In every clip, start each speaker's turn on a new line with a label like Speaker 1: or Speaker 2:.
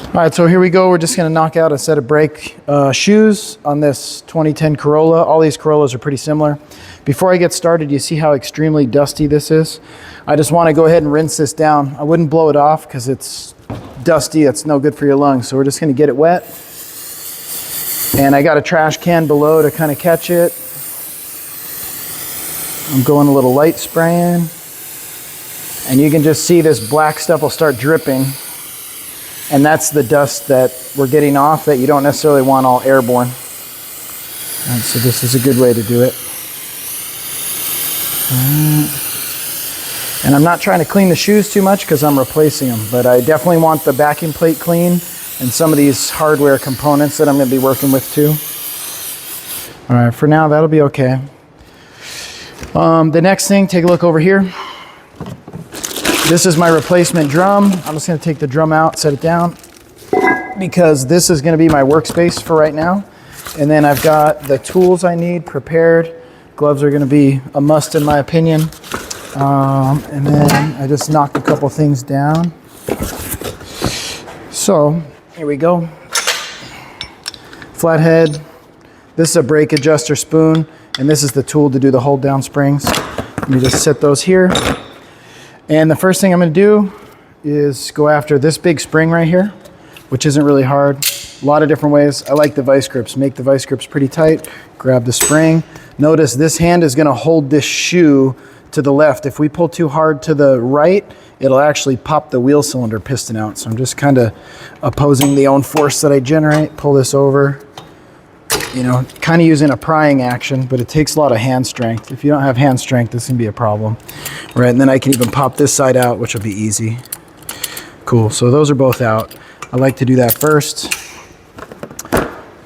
Speaker 1: All right, so here we go. We're just gonna knock out a set of brake shoes on this 2010 Corolla. All these Corollas are pretty similar. Before I get started, you see how extremely dusty this is? I just wanna go ahead and rinse this down. I wouldn't blow it off because it's dusty. It's no good for your lungs. So we're just gonna get it wet. And I got a trash can below to kind of catch it. I'm going a little light spraying. And you can just see this black stuff will start dripping. And that's the dust that we're getting off that you don't necessarily want all airborne. And so this is a good way to do it. And I'm not trying to clean the shoes too much because I'm replacing them, but I definitely want the backing plate clean and some of these hardware components that I'm going to be working with too. All right, for now that'll be okay. The next thing, take a look over here. This is my replacement drum. I'm just gonna take the drum out, set it down, because this is gonna be my workspace for right now. And then I've got the tools I need prepared. Gloves are gonna be a must in my opinion. And then I just knocked a couple things down. So, here we go. Flathead. This is a brake adjuster spoon, and this is the tool to do the hold down springs. Let me just set those here. And the first thing I'm gonna do is go after this big spring right here, which isn't really hard. A lot of different ways. I like the vice grips. Make the vice grips pretty tight. Grab the spring. Notice this hand is gonna hold this shoe to the left. If we pull too hard to the right, it'll actually pop the wheel cylinder piston out. So I'm just kind of opposing the own force that I generate. Pull this over. You know, kind of using a prying action, but it takes a lot of hand strength. If you don't have hand strength, this can be a problem. All right, and then I can even pop this side out, which will be easy. Cool, so those are both out. I like to do that first.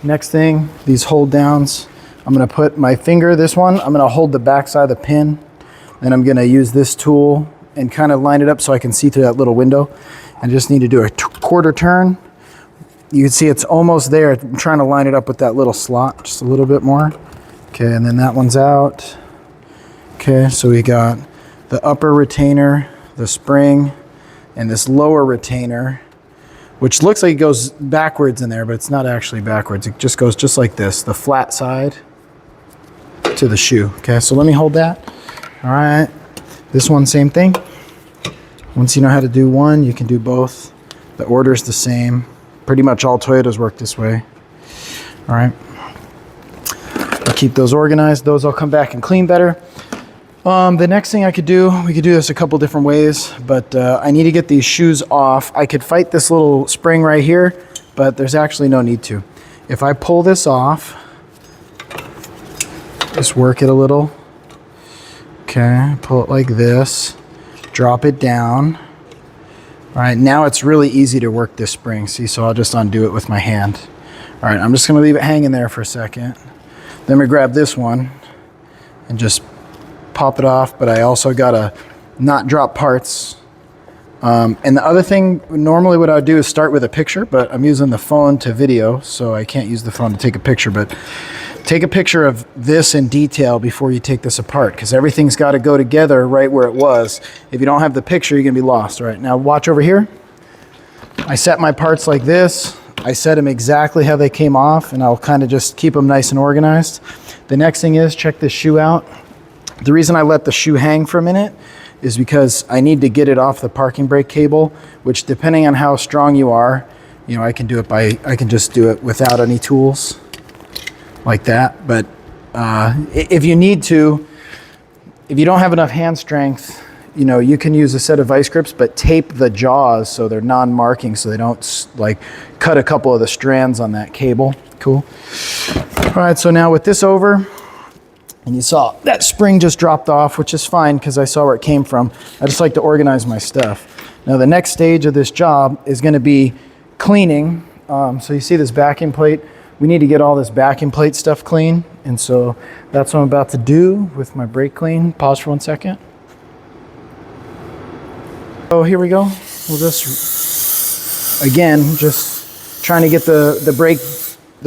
Speaker 1: Next thing, these hold downs. I'm gonna put my finger, this one, I'm gonna hold the back side of the pin. Then I'm gonna use this tool and kind of line it up so I can see through that little window. I just need to do a quarter turn. You can see it's almost there. I'm trying to line it up with that little slot just a little bit more. Okay, and then that one's out. Okay, so we got the upper retainer, the spring, and this lower retainer, which looks like it goes backwards in there, but it's not actually backwards. It just goes just like this, the flat side to the shoe. Okay, so let me hold that. All right, this one, same thing. Once you know how to do one, you can do both. The order's the same. Pretty much all Toyotas work this way. All right. I'll keep those organized. Those I'll come back and clean better. The next thing I could do, we could do this a couple different ways, but I need to get these shoes off. I could fight this little spring right here, but there's actually no need to. If I pull this off, just work it a little. Okay, pull it like this, drop it down. All right, now it's really easy to work this spring. See, so I'll just undo it with my hand. All right, I'm just gonna leave it hanging there for a second. Then we grab this one and just pop it off, but I also gotta not drop parts. And the other thing, normally what I would do is start with a picture, but I'm using the phone to video, so I can't use the phone to take a picture, but take a picture of this in detail before you take this apart, because everything's got to go together right where it was. If you don't have the picture, you're going to be lost. All right, now watch over here. I set my parts like this. I set them exactly how they came off, and I'll kind of just keep them nice and organized. The next thing is, check this shoe out. The reason I let the shoe hang for a minute is because I need to get it off the parking brake cable, which depending on how strong you are, you know, I can just do it without any tools. Like that, but if you need to, if you don't have enough hand strength, you know, you can use a set of vice grips, but tape the jaws so they're non-marking, so they don't like cut a couple of the strands on that cable. Cool. All right, so now with this over, and you saw that spring just dropped off, which is fine because I saw where it came from. I just like to organize my stuff. Now the next stage of this job is going to be cleaning. So you see this backing plate. We need to get all this backing plate stuff clean, and so that's what I'm about to do with my brake clean. Pause for 1 second. So here we go. We'll just, again, just trying to get the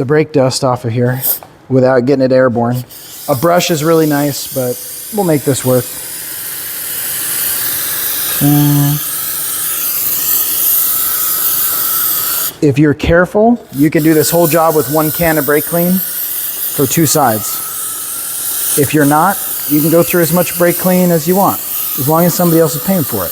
Speaker 1: brake dust off of here without getting it airborne. A brush is really nice, but we'll make this work. If you're careful, you can do this whole job with one can of brake clean for 2 sides. If you're not, you can go through as much brake clean as you want, as long as somebody else is paying for it.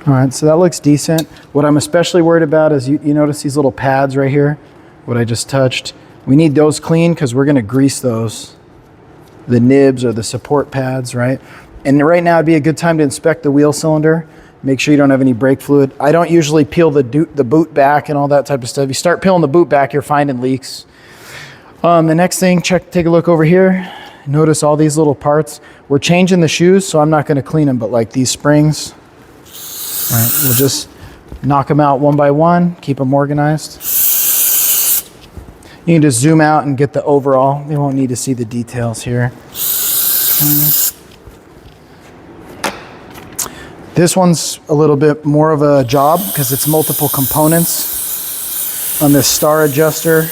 Speaker 1: All right, so that looks decent. What I'm especially worried about is you notice these little pads right here, what I just touched. We need those clean because we're gonna grease those, the nibs or the support pads, right? And right now would be a good time to inspect the wheel cylinder. Make sure you don't have any brake fluid. I don't usually peel the boot back and all that type of stuff. If you start peeling the boot back, you're finding leaks. The next thing, take a look over here. Notice all these little parts. We're changing the shoes, so I'm not gonna clean them, but like these springs, all right, we'll just knock them out one by one, keep them organized. You can just zoom out and get the overall. You won't need to see the details here. This one's a little bit more of a job because it's multiple components on this star adjuster.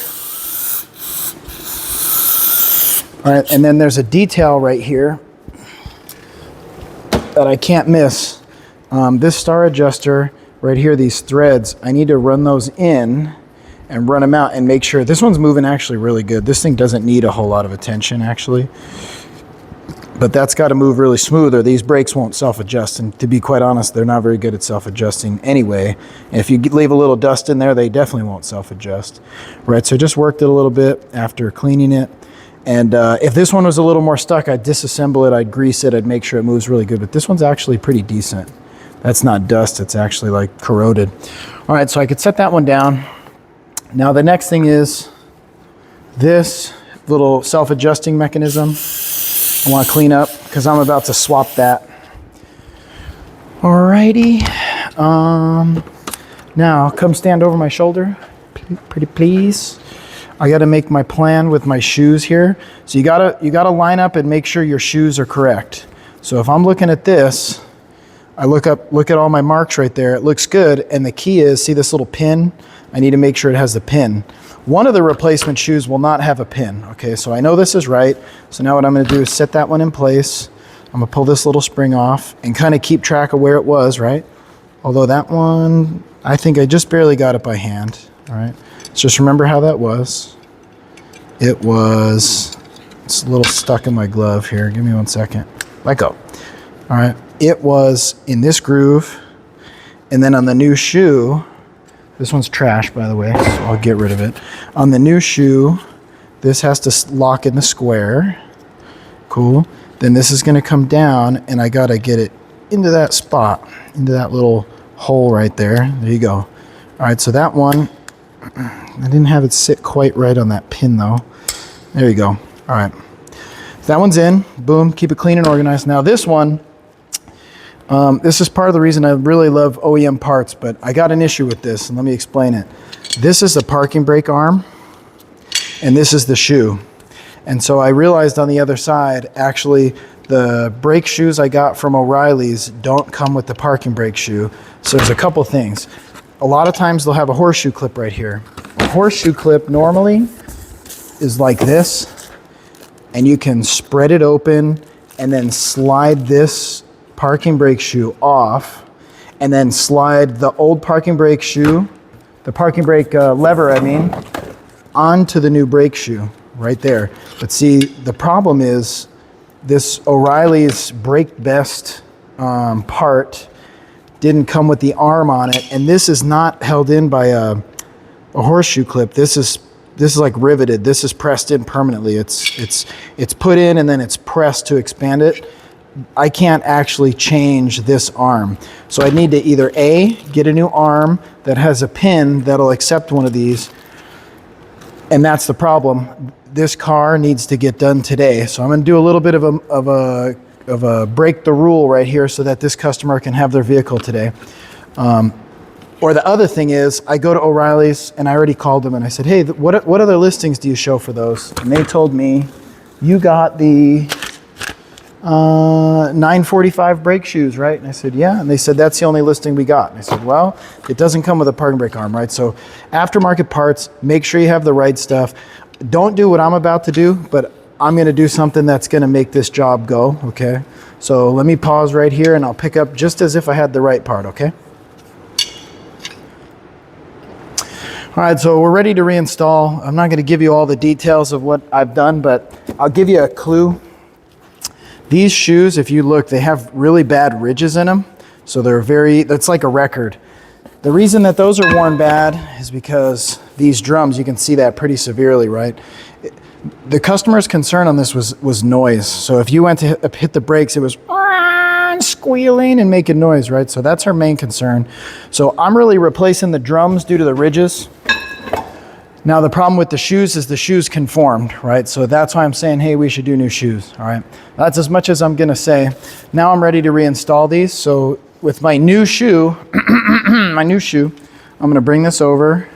Speaker 1: All right, and then there's a detail right here that I can't miss. This star adjuster right here, these threads, I need to run those in and run them out and make sure. This one's moving actually really good. This thing doesn't need a whole lot of attention actually, but that's got to move really smooth or these brakes won't self-adjust. And to be quite honest, they're not very good at self-adjusting anyway. And if you leave a little dust in there, they definitely won't self-adjust. Right, so I just worked it a little bit after cleaning it. And if this one was a little more stuck, I'd disassemble it, I'd grease it, I'd make sure it moves really good. But this one's actually pretty decent. That's not dust, it's actually like corroded. All right, so I could set that one down. Now the next thing is this little self-adjusting mechanism. I want to clean up because I'm about to swap that. Alrighty. Now come stand over my shoulder, pretty please. I got to make my plan with my shoes here. So you gotta line up and make sure your shoes are correct. So if I'm looking at this, I look at all my marks right there. It looks good. And the key is, see this little pin? I need to make sure it has the pin. One of the replacement shoes will not have a pin. Okay, so I know this is right. So now what I'm gonna do is set that one in place. I'm gonna pull this little spring off and kind of keep track of where it was, right? Although that one, I think I just barely got it by hand, all right? So just remember how that was. It's a little stuck in my glove here. Give me 1 second. Let go. All right, it was in this groove. And then on the new shoe, this one's trash, by the way, so I'll get rid of it. On the new shoe, this has to lock in the square. Cool. Then this is gonna come down and I gotta get it into that spot, into that little hole right there. There you go. All right, so that one, I didn't have it sit quite right on that pin though. There you go. All right. So that one's in. Boom. Keep it clean and organized. Now this one, this is part of the reason I really love OEM parts, but I got an issue with this, and let me explain it. This is the parking brake arm, and this is the shoe. And so I realized on the other side, actually, the brake shoes I got from O'Reilly's don't come with the parking brake shoe. So there's a couple things. A lot of times they'll have a horseshoe clip right here. A horseshoe clip normally is like this, and you can spread it open and then slide this parking brake shoe off, and then slide the old parking brake shoe, the parking brake lever, I mean, onto the new brake shoe right there. But see, the problem is this O'Reilly's Brake Best part didn't come with the arm on it, and this is not held in by a horseshoe clip. This is like riveted. This is pressed in permanently. It's put in and then it's pressed to expand it. I can't actually change this arm. So I need to either A, get a new arm that has a pin that'll accept one of these, and that's the problem. This car needs to get done today. So I'm gonna do a little bit of a break the rule right here so that this customer can have their vehicle today. Or the other thing is, I go to O'Reilly's and I already called them and I said, hey, what other listings do you show for those? And they told me, you got the 945 brake shoes, right? And I said, yeah. And they said, that's the only listing we got. And I said, well, it doesn't come with a parking brake arm, right? So aftermarket parts, make sure you have the right stuff. Don't do what I'm about to do, but I'm gonna do something that's gonna make this job go, okay? So let me pause right here and I'll pick up just as if I had the right part, okay? All right, so we're ready to reinstall. I'm not gonna give you all the details of what I've done, but I'll give you a clue. These shoes, if you look, they have really bad ridges in them. So that's like a record. The reason that those are worn bad is because these drums, you can see that pretty severely, right? The customer's concern on this was noise. So if you went to hit the brakes, it was squealing and making noise, right? So that's our main concern. So I'm really replacing the drums due to the ridges. Now the problem with the shoes is the shoes conformed, right? So that's why I'm saying, hey, we should do new shoes, all right? That's as much as I'm gonna say. Now I'm ready to reinstall these. So with my new shoe, I'm gonna bring this over.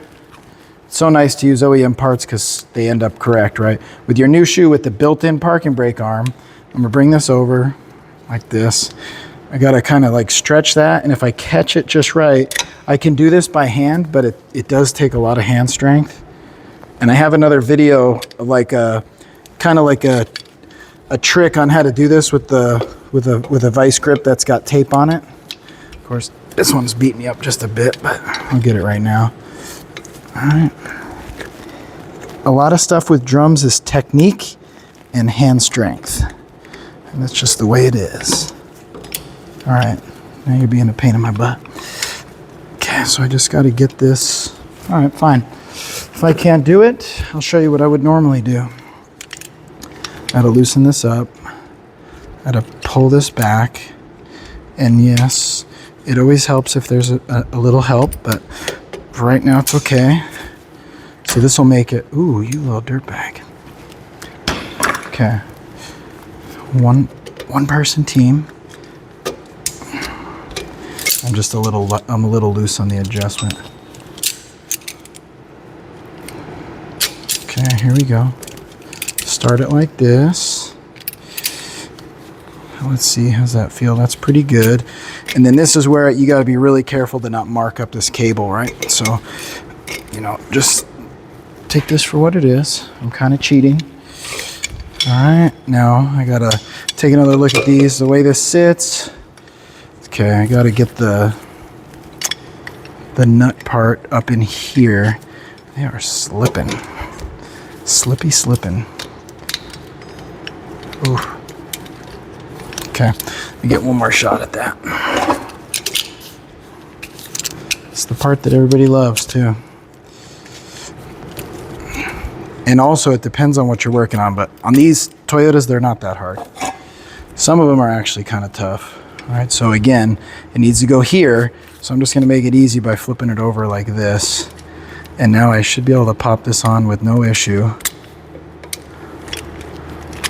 Speaker 1: It's so nice to use OEM parts because they end up correct, right? With your new shoe with the built-in parking brake arm, I'm gonna bring this over like this. I gotta kind of like stretch that, and if I catch it just right, I can do this by hand, but it does take a lot of hand strength. And I have another video of like a trick on how to do this with a vice grip that's got tape on it. Of course, this one's beating me up just a bit, but I'll get it right now. All right. A lot of stuff with drums is technique and hand strength. And that's just the way it is. All right, now you're being a pain in my butt. Okay, so I just got to get this. All right, fine. If I can't do it, I'll show you what I would normally do. I got to loosen this up. I got to pull this back. And yes, it always helps if there's a little help, but for right now it's okay. So this will make it, ooh, you little dirtbag. Okay, one person team. I'm a little loose on the adjustment. Okay, here we go. Start it like this. Let's see, how's that feel? That's pretty good. And then this is where you got to be really careful to not mark up this cable, right? So, just take this for what it is. I'm kind of cheating. All right, now I got to take another look at these, the way this sits. Okay, I got to get the nut part up in here. They are slipping. Slipping. Ooh. Okay, let me get one more shot at that. It's the part that everybody loves too. And also it depends on what you're working on, but on these Toyotas, they're not that hard. Some of them are actually kind of tough. All right, so again, it needs to go here. So I'm just gonna make it easy by flipping it over like this. And now I should be able to pop this on with no issue.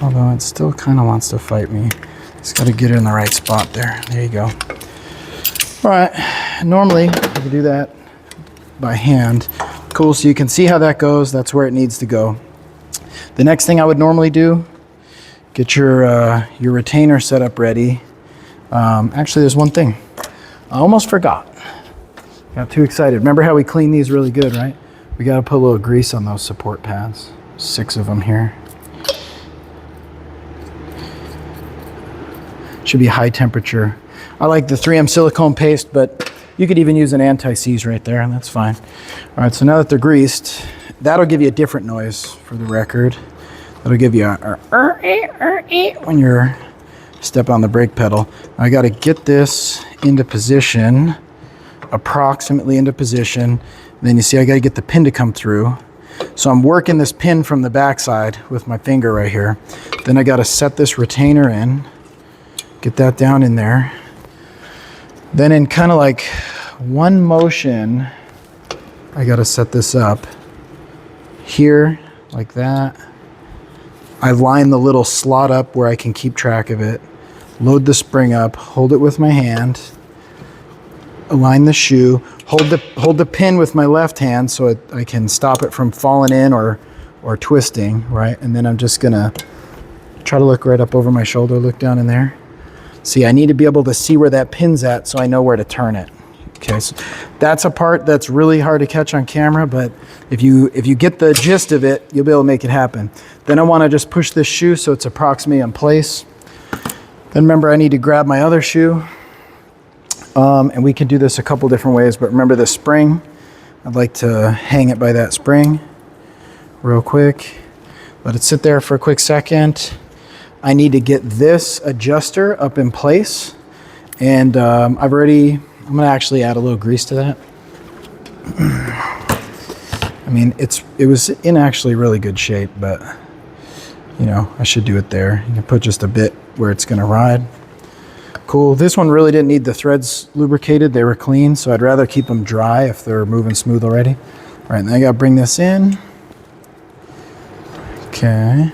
Speaker 1: Although it still kind of wants to fight me. Just got to get it in the right spot there. There you go. All right, normally I would do that by hand. Cool, so you can see how that goes. That's where it needs to go. The next thing I would normally do, get your retainer set up ready. Actually, there's one thing. I almost forgot. Got too excited. Remember how we clean these really good, right? We got to put a little grease on those support pads. 6 of them here. Should be high temperature. I like the 3M silicone paste, but you could even use an anti-seize right there, and that's fine. All right, so now that they're greased, that'll give you a different noise for the record. That'll give you a when you're step on the brake pedal. I got to get this into position, approximately into position. Then you see I got to get the pin to come through. So I'm working this pin from the backside with my finger right here. Then I got to set this retainer in. Get that down in there. Then in kind of like one motion, I got to set this up here like that. I line the little slot up where I can keep track of it. Load the spring up, hold it with my hand. Align the shoe, hold the pin with my left hand so I can stop it from falling in or twisting, right? And then I'm just gonna try to look right up over my shoulder, look down in there. See, I need to be able to see where that pin's at so I know where to turn it. Okay, so that's a part that's really hard to catch on camera, but if you get the gist of it, you'll be able to make it happen. Then I want to just push this shoe so it's approximately in place. Then remember, I need to grab my other shoe. And we can do this a couple different ways, but remember this spring. I'd like to hang it by that spring real quick. Let it sit there for a quick second. I need to get this adjuster up in place. And I'm gonna actually add a little grease to that. I mean, it was in actually really good shape, but you know, I should do it there. You can put just a bit where it's gonna ride. Cool. This one really didn't need the threads lubricated. They were clean, so I'd rather keep them dry if they're moving smooth already. All right, now I gotta bring this in. Okay.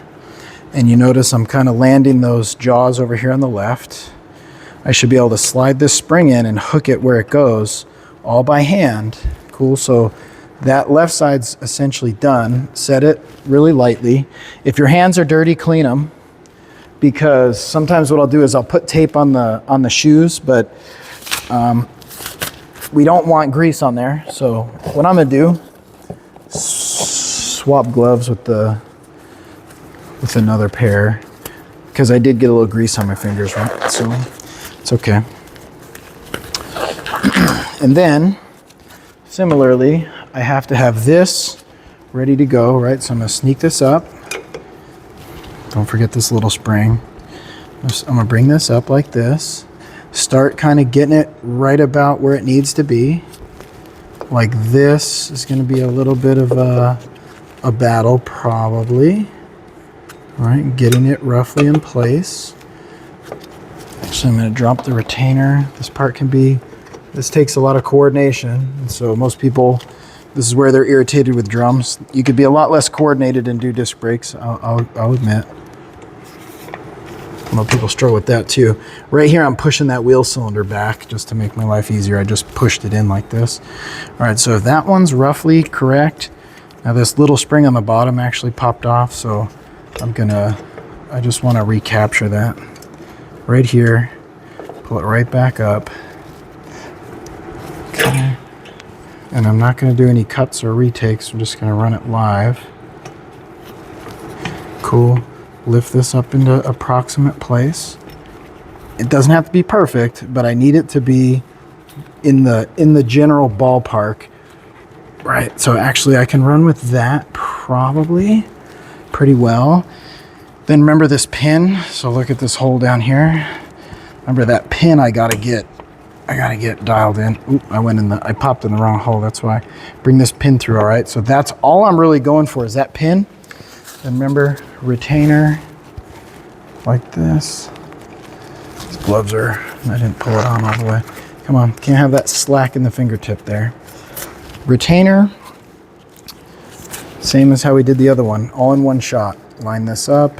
Speaker 1: And you notice I'm kind of landing those jaws over here on the left. I should be able to slide this spring in and hook it where it goes, all by hand. Cool, so that left side's essentially done. Set it really lightly. If your hands are dirty, clean them. Because sometimes what I'll do is I'll put tape on the shoes, but we don't want grease on there. So what I'm gonna do, swap gloves with another pair, because I did get a little grease on my fingers, right? So it's okay. And then similarly, I have to have this ready to go, right? So I'm gonna sneak this up. Don't forget this little spring. I'm gonna bring this up like this. Start kind of getting it right about where it needs to be. Like this is gonna be a little bit of a battle probably. All right, getting it roughly in place. Actually, I'm gonna drop the retainer. This takes a lot of coordination. And so most people, this is where they're irritated with drums. You could be a lot less coordinated and do disc brakes, I'll admit. I know people struggle with that too. Right here, I'm pushing that wheel cylinder back just to make my life easier. I just pushed it in like this. All right, so that one's roughly correct. Now this little spring on the bottom actually popped off, so I just want to recapture that. Right here, pull it right back up. Okay. And I'm not going to do any cuts or retakes. I'm just going to run it live. Cool. Lift this up into approximate place. It doesn't have to be perfect, but I need it to be in the general ballpark. Right, so actually I can run with that probably pretty well. Then remember this pin. So look at this hole down here. Remember that pin I gotta get dialed in. Oop, I popped in the wrong hole, that's why. Bring this pin through, all right? So that's all I'm really going for is that pin. And remember, retainer, like this. These gloves I didn't pull it on all the way. Come on, can't have that slack in the fingertip there. Retainer, same as how we did the other one, all in one shot. Line this up,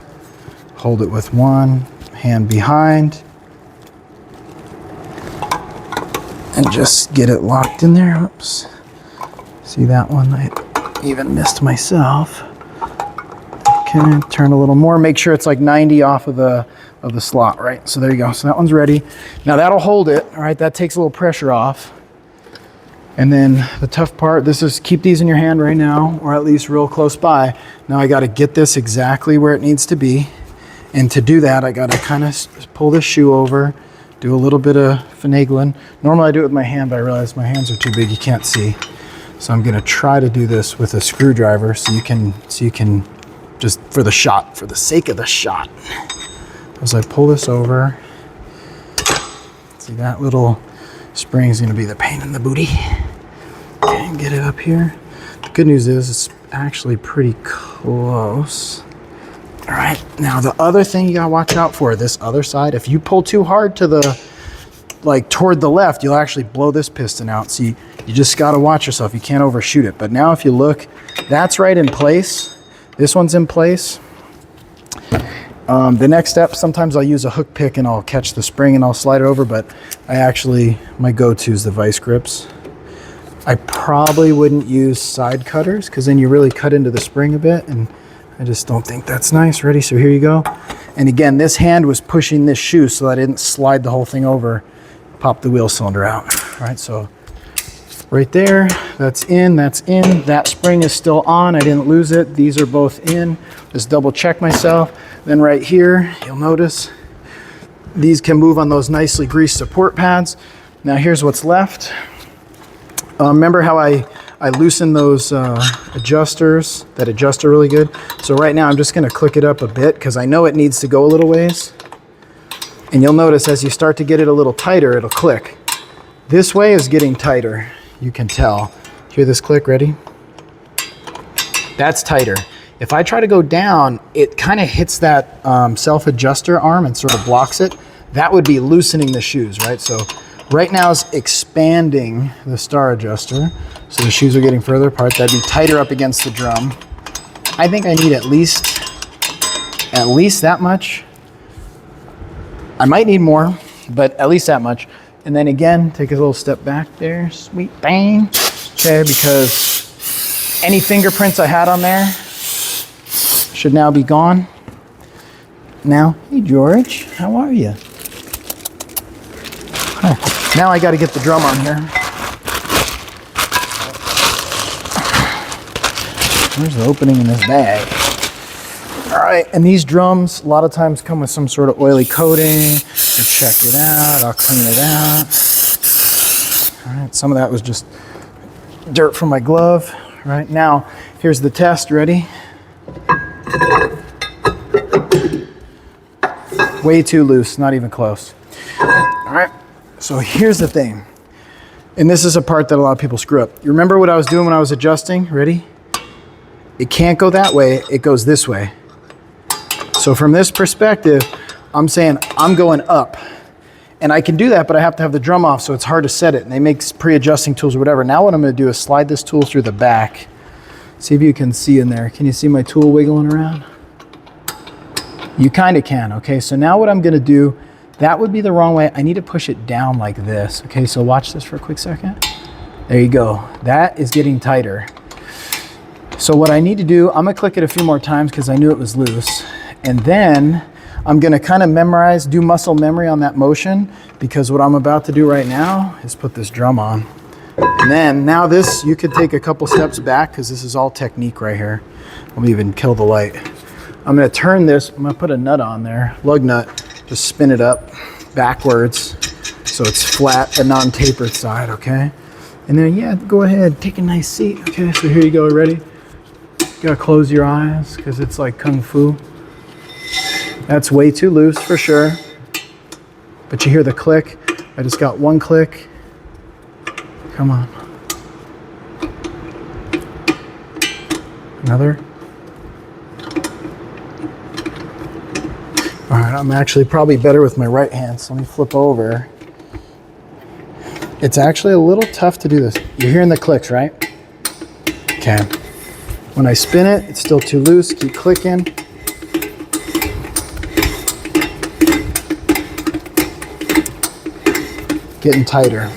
Speaker 1: hold it with one hand behind, and just get it locked in there. Oops. See that one? I even missed myself. Okay, turn a little more. Make sure it's like 90 off of the slot, right? So there you go. So that one's ready. Now that'll hold it, all right? That takes a little pressure off. And then the tough part, this is keep these in your hand right now, or at least real close by. Now I gotta get this exactly where it needs to be. And to do that, I gotta kind of pull this shoe over, do a little bit of finagling. Normally I do it with my hand, but I realize my hands are too big, you can't see. So I'm gonna try to do this with a screwdriver so you can just for the sake of the shot. As I pull this over, see that little spring is gonna be the pain in the booty. Okay, get it up here. The good news is it's actually pretty close. All right, now the other thing you gotta watch out for, this other side, if you pull too hard to toward the left, you'll actually blow this piston out. So you just gotta watch yourself, you can't overshoot it. But now if you look, that's right in place. This one's in place. The next step, sometimes I'll use a hook pick and I'll catch the spring and I'll slide it over, but my go-to is the vice grips. I probably wouldn't use side cutters because then you really cut into the spring a bit, and I just don't think that's nice. Ready? So here you go. And again, this hand was pushing this shoe so I didn't slide the whole thing over, pop the wheel cylinder out. All right, so Right there, that's in, that's in. That spring is still on, I didn't lose it. These are both in. Just double check myself. Then right here, you'll notice these can move on those nicely greased support pads. Now here's what's left. Remember how I loosened those adjusters, that adjuster really good? So right now I'm just gonna click it up a bit because I know it needs to go a little ways. And you'll notice as you start to get it a little tighter, it'll click. This way is getting tighter, you can tell. Hear this click, ready? That's tighter. If I try to go down, it kind of hits that self-adjuster arm and sort of blocks it. That would be loosening the shoes, right? So right now is expanding the star adjuster. So the shoes are getting further apart. That'd be tighter up against the drum. I think I need at least that much. I might need more, but at least that much. And then again, take a little step back there, sweet bang. Okay, because any fingerprints I had on there should now be gone. Now, hey George, how are you? Oh, now I gotta get the drum on here. There's the opening in this bag. All right, and these drums a lot of times come with some sort of oily coating. So check it out, I'll clean it out. All right, some of that was just dirt from my glove. All right, now here's the test, ready? Way too loose, not even close. All right, so here's the thing. And this is a part that a lot of people screw up. You remember what I was doing when I was adjusting? Ready? It can't go that way, it goes this way. So from this perspective, I'm saying I'm going up. And I can do that, but I have to have the drum off, so it's hard to set it. And they make pre-adjusting tools or whatever. Now what I'm gonna do is slide this tool through the back. See if you can see in there. Can you see my tool wiggling around? You kind of can, okay? So now what I'm gonna do, that would be the wrong way. I need to push it down like this. Okay, so watch this for a quick second. There you go. That is getting tighter. So what I need to do, I'm gonna click it a few more times because I knew it was loose. And then I'm gonna kind of do muscle memory on that motion, because what I'm about to do right now is put this drum on. And then now this, you could take a couple steps back because this is all technique right here. I'll even kill the light. I'm gonna turn this, I'm gonna put a nut on there, lug nut, just spin it up backwards so it's flat but non-tapered side, okay? And then yeah, go ahead, take a nice seat. Okay, so here you go, ready? You gotta close your eyes because it's like kung fu. That's way too loose for sure. But you hear the click. I just got one click. Come on. Another. All right, I'm actually probably better with my right hand, so let me flip over. It's actually a little tough to do this. You're hearing the clicks, right? Okay. When I spin it, it's still too loose. Keep clicking. Getting tighter.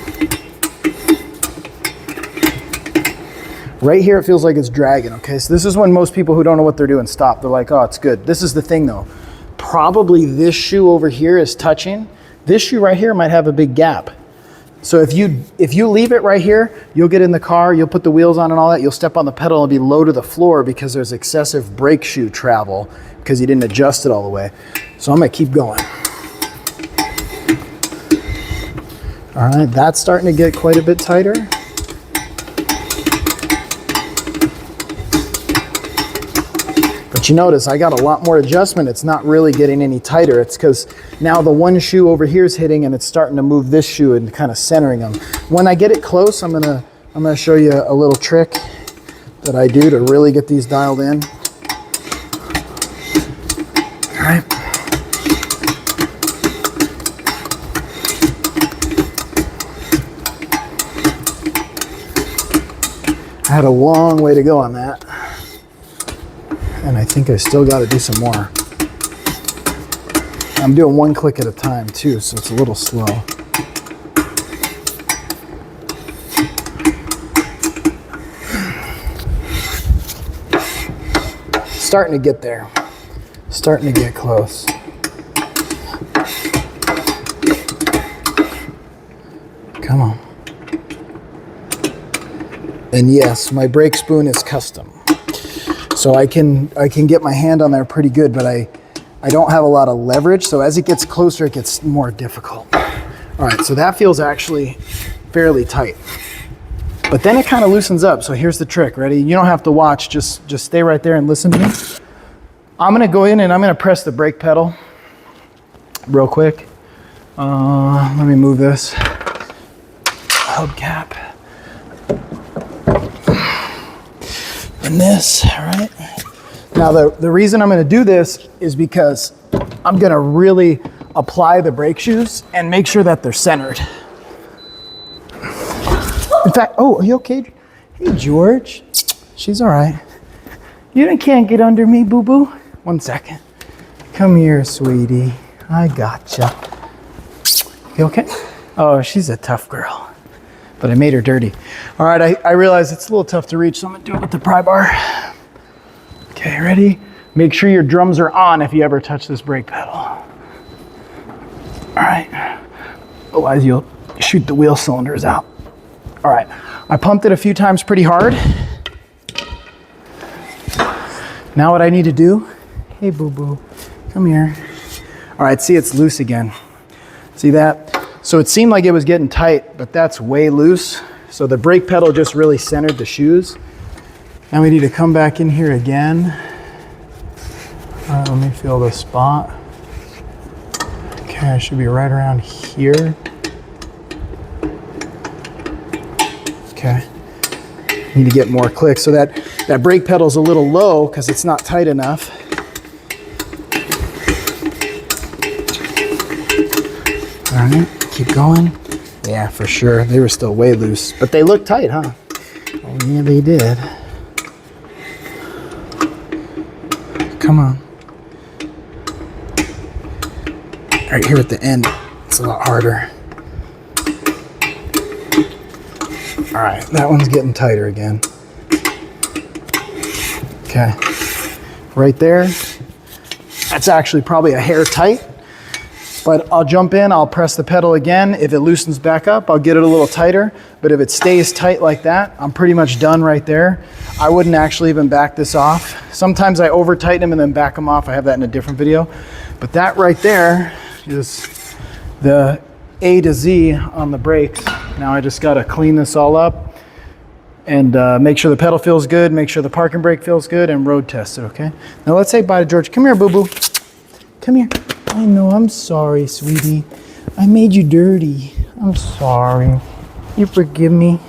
Speaker 1: Right here, it feels like it's dragging, okay? So this is when most people who don't know what they're doing stop. They're like, oh, it's good. This is the thing though. Probably this shoe over here is touching. This shoe right here might have a big gap. So if you leave it right here, you'll get in the car, you'll put the wheels on and all that, you'll step on the pedal and be low to the floor because there's excessive brake shoe travel because you didn't adjust it all the way. So I'm gonna keep going. All right, that's starting to get quite a bit tighter. But you notice I got a lot more adjustment. It's not really getting any tighter. It's because now the one shoe over here is hitting and it's starting to move this shoe and kind of centering them. When I get it close, I'm gonna show you a little trick that I do to really get these dialed in. All right. I had a long way to go on that. And I think I still got to do some more. I'm doing one click at a time too, so it's a little slow. Starting to get there. Starting to get close. Come on. And yes, my brake spoon is custom. So I can get my hand on there pretty good, but I don't have a lot of leverage. So as it gets closer, it gets more difficult. All right, so that feels actually fairly tight. But then it kind of loosens up. So here's the trick, ready? You don't have to watch, just stay right there and listen to me. I'm gonna go in and I'm gonna press the brake pedal real quick. Let me move this hubcap. And this, all right? Now the reason I'm gonna do this is because I'm gonna really apply the brake shoes and make sure that they're centered. In fact, oh, are you okay? Hey, George. She's all right. You can't get under me, boo-boo. 1 second. Come here, sweetie. I gotcha. You okay? Oh, she's a tough girl. But I made her dirty. All right, I realize it's a little tough to reach, so I'm gonna do it with the pry bar. Okay, ready? Make sure your drums are on if you ever touch this brake pedal. All right. Otherwise, you'll shoot the wheel cylinders out. All right, I pumped it a few times pretty hard. Now what I need to do, hey boo-boo, come here. All right, see, it's loose again. See that? So it seemed like it was getting tight, but that's way loose. So the brake pedal just really centered the shoes. Now we need to come back in here again. All right, let me feel the spot. Okay, I should be right around here. Okay, need to get more clicks. So that brake pedal's a little low because it's not tight enough. All right, keep going. Yeah, for sure. They were still way loose, but they look tight, huh? Oh, yeah, they did. Come on. Right here at the end, it's a lot harder. All right, that one's getting tighter again. Okay, right there. That's actually probably a hair tight, but I'll jump in, I'll press the pedal again. If it loosens back up, I'll get it a little tighter, but if it stays tight like that, I'm pretty much done right there. I wouldn't actually even back this off. Sometimes I over tighten them and then back them off. I have that in a different video, but that right there is the A to Z on the brakes. Now I just gotta clean this all up and make sure the pedal feels good, make sure the parking brake feels good, and road test it, okay? Now let's say bye to George. Come here, boo-boo. Come here. I know, I'm sorry, sweetie. I made you dirty. I'm sorry. You forgive me?